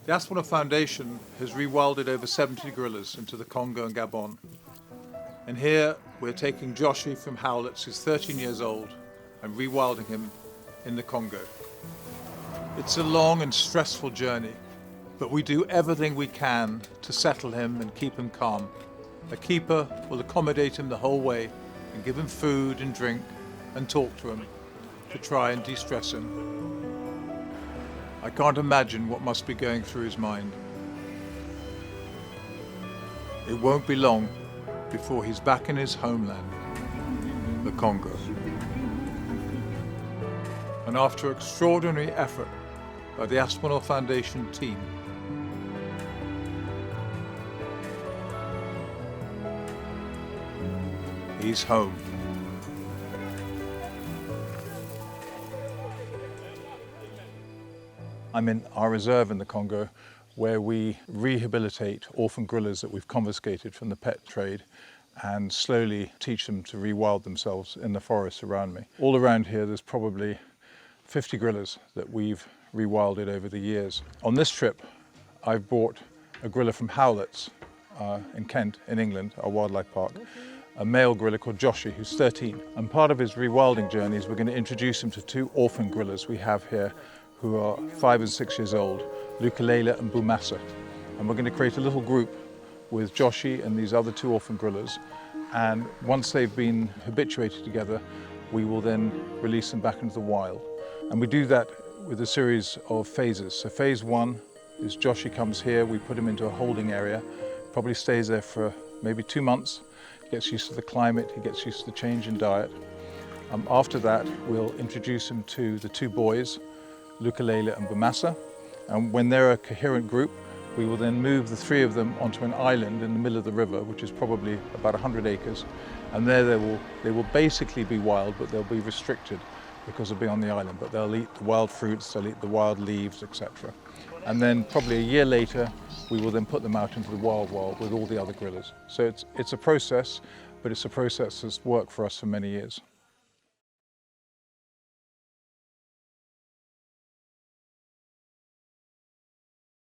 The Aspinall Foundation has rewilded over 70 gorillas into the Congo and Gabon. And here we're taking Joshi from Howletts, who's 13 years old, and rewilding him in the Congo. It's a long and stressful journey, but we do everything we can to settle him and keep him calm. A keeper will accommodate him the whole way and give him food and drink and talk to him to try and de-stress him. I can't imagine what must be going through his mind. It won't be long before he's back in his homeland, the Congo. And after extraordinary effort by the Aspinall Foundation team, he's home. I'm in our reserve in the Congo, where we rehabilitate orphan gorillas that we've confiscated from the pet trade and slowly teach them to rewild themselves in the forests around me. All around here there's probably 50 gorillas that we've rewilded over the years. On this trip I've brought a gorilla from Howletts in Kent, in England, our wildlife park, a male gorilla called Joshi, who's 13. And part of his rewilding journey is we're going to introduce him to two orphan gorillas we have here who are 5 and 6 years old, Luxembourg and Bumasa. And we're going to create a little group with Joshi and these other two orphan gorillas. And once they've been habituated together, we will then release them back into the wild. And we do that with a series of phases. So phase one is Joshi comes here, we put him into a holding area, probably stays there for maybe 2 months, gets used to the climate, he gets used to the change in diet. After that, we'll introduce him to the two boys, Luxembourg and Bumasa, and when they're a coherent group, we will then move the three of them onto an island in the middle of the river, which is probably about 100 acres, and there they will basically be wild, but they'll be restricted because they'll be on the island, but they'll eat the wild fruits, they'll eat the wild leaves, etc. And then probably a year later, we will then put them out into the wild with all the other gorillas. So it's a process, but it's a process that's worked for us for many years.